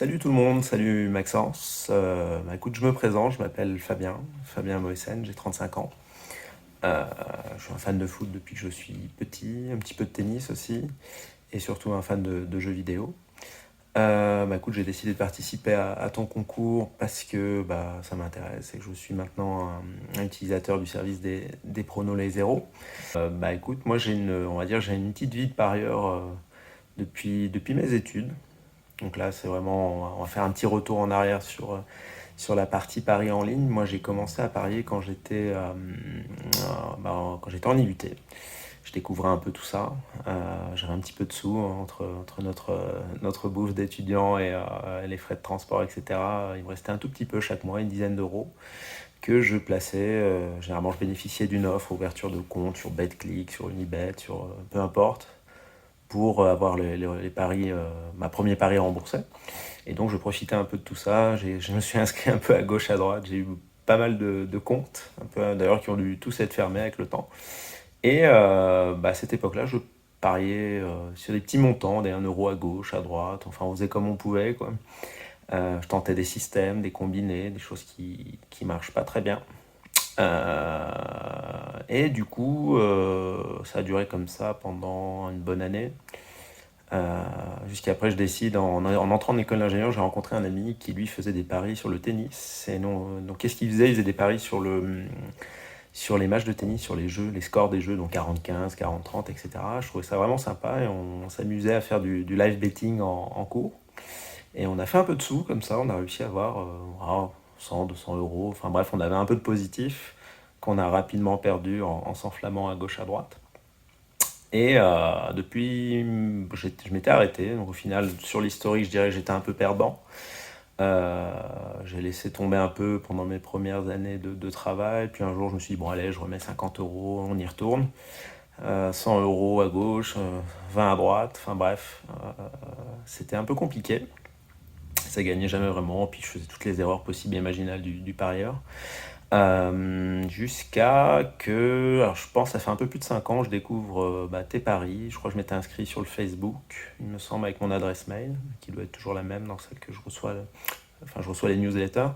Salut tout le monde, salut Maxence. Écoute, je me présente, je m'appelle Fabien Moessen, j'ai 35 ans. Euh, je suis un fan de foot depuis que je suis petit, un petit peu de tennis aussi, et surtout un fan de jeux vidéo. Écoute, j'ai décidé de participer à ton concours parce que ça m'intéresse et que je suis maintenant un utilisateur du service des pronos les zéros. Écoute, moi on va dire, j'ai une petite vie de parieur depuis mes études. Donc là, c'est vraiment, on va faire un petit retour en arrière sur la partie paris en ligne. Moi, j'ai commencé à parier quand j'étais en IUT. Je découvrais un peu tout ça. J'avais un petit peu de sous entre notre bouffe d'étudiant et les frais de transport, etc. Il me restait un tout petit peu chaque mois, une dizaine d'euros, que je plaçais. Généralement, je bénéficiais d'une offre, ouverture de compte sur BetClick, sur Unibet, sur peu importe, pour avoir les paris, ma premier pari remboursé. Et donc je profitais un peu de tout ça. Je me suis inscrit un peu à gauche, à droite. J'ai eu pas mal de comptes, un peu d'ailleurs qui ont dû tous être fermés avec le temps. Et à cette époque-là, je pariais sur des petits montants, des 1 euro à gauche, à droite. Enfin, on faisait comme on pouvait, quoi. Je tentais des systèmes, des combinés, des choses qui marchent pas très bien. Et du coup, ça a duré comme ça pendant une bonne année. Jusqu'après, je décide, en entrant en école d'ingénieur, j'ai rencontré un ami qui lui faisait des paris sur le tennis. Et non, donc qu'est-ce qu'il faisait? Il faisait des paris sur les matchs de tennis, sur les jeux, les scores des jeux, donc 40-15, 40-30, etc. Je trouvais ça vraiment sympa et on s'amusait à faire du live betting en cours. Et on a fait un peu de sous comme ça, on a réussi à avoir 100, 200 euros. Enfin bref, on avait un peu de positif qu'on a rapidement perdu en s'enflammant à gauche, à droite. Et depuis, je m'étais arrêté. Donc au final, sur l'historique, je dirais que j'étais un peu perdant. J'ai laissé tomber un peu pendant mes premières années de travail. Puis un jour, je me suis dit, bon, allez, je remets 50 euros, on y retourne. 100 euros à gauche, 20 à droite. Enfin bref, c'était un peu compliqué. Ça gagnait jamais vraiment. Puis je faisais toutes les erreurs possibles et imaginables du parieur. Jusqu'à que, alors je pense, ça fait un peu plus de 5 ans, je découvre tes paris. Je crois que je m'étais inscrit sur le Facebook, il me semble, avec mon adresse mail, qui doit être toujours la même dans celle que je reçois, enfin je reçois les newsletters.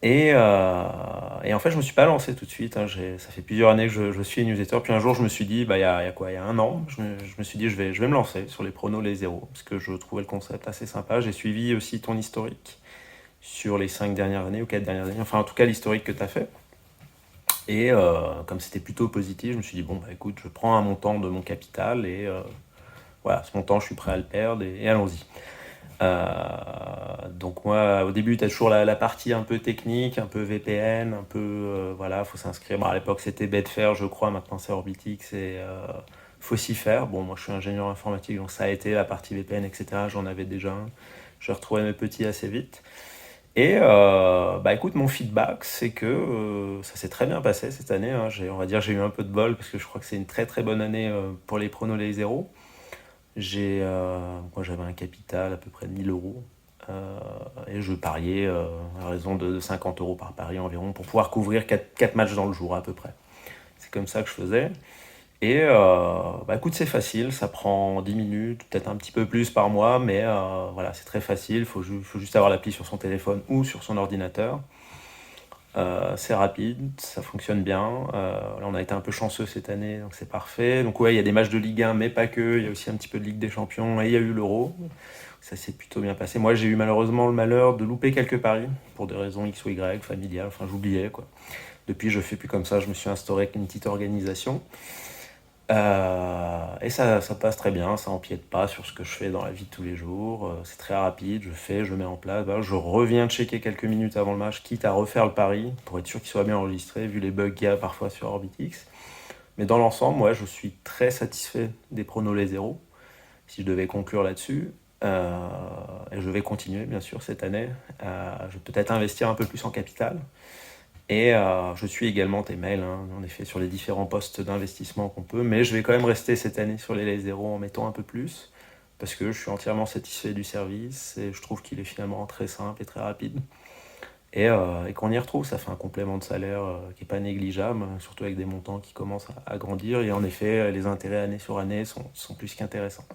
Et en fait, je me suis pas lancé tout de suite, hein. Ça fait plusieurs années que je suis les newsletters. Puis un jour, je me suis dit, il y a quoi, il y a un an, je me suis dit, je vais me lancer sur les pronos, les zéros, parce que je trouvais le concept assez sympa. J'ai suivi aussi ton historique sur les 5 dernières années ou 4 dernières années, enfin en tout cas l'historique que tu as fait. Et comme c'était plutôt positif, je me suis dit, bon, écoute, je prends un montant de mon capital et voilà, ce montant, je suis prêt à le perdre et allons-y. Donc moi, au début, tu as toujours la partie un peu technique, un peu VPN, un peu, voilà, faut s'inscrire. Bon, à l'époque, c'était Betfair, je crois, maintenant c'est Orbitix et faut s'y faire. Bon, moi, je suis ingénieur informatique, donc ça a été la partie VPN, etc. J'en avais déjà un. Je retrouvais mes petits assez vite. Et écoute, mon feedback, c'est que ça s'est très bien passé cette année, hein. On va dire j'ai eu un peu de bol parce que je crois que c'est une très très bonne année pour les pronos les zéros. Moi j'avais un capital à peu près de 1000 euros et je pariais à raison de 50 euros par pari environ pour pouvoir couvrir 4 matchs dans le jour à peu près. C'est comme ça que je faisais. Et écoute, c'est facile, ça prend 10 minutes, peut-être un petit peu plus par mois, mais voilà, c'est très facile. Faut juste avoir l'appli sur son téléphone ou sur son ordinateur. C'est rapide, ça fonctionne bien. Là, on a été un peu chanceux cette année, donc c'est parfait. Donc ouais, il y a des matchs de Ligue 1, mais pas que. Il y a aussi un petit peu de Ligue des Champions et il y a eu l'Euro. Ça s'est plutôt bien passé. Moi, j'ai eu malheureusement le malheur de louper quelques paris pour des raisons X ou Y, familiales. Enfin, j'oubliais quoi. Depuis, je fais plus comme ça. Je me suis instauré avec une petite organisation. Et ça passe très bien, ça empiète pas sur ce que je fais dans la vie de tous les jours. C'est très rapide, je mets en place. Voilà, je reviens checker quelques minutes avant le match, quitte à refaire le pari pour être sûr qu'il soit bien enregistré, vu les bugs qu'il y a parfois sur Orbitix. Mais dans l'ensemble, moi, je suis très satisfait des pronos les zéros, si je devais conclure là-dessus. Et je vais continuer, bien sûr, cette année. Je vais peut-être investir un peu plus en capital. Et je suis également tes mails, hein, en effet, sur les différents postes d'investissement qu'on peut. Mais je vais quand même rester cette année sur les zéros en mettant un peu plus, parce que je suis entièrement satisfait du service et je trouve qu'il est finalement très simple et très rapide. Et qu'on y retrouve, ça fait un complément de salaire qui n'est pas négligeable, hein, surtout avec des montants qui commencent à grandir. Et en effet, les intérêts année sur année sont plus qu'intéressants.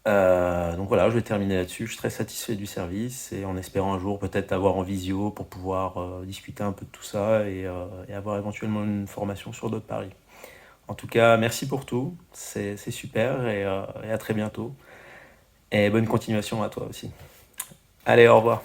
Donc voilà, je vais terminer là-dessus. Je suis très satisfait du service et en espérant un jour peut-être avoir en visio pour pouvoir discuter un peu de tout ça et avoir éventuellement une formation sur d'autres paris. En tout cas, merci pour tout, c'est super et à très bientôt. Et bonne continuation à toi aussi. Allez, au revoir.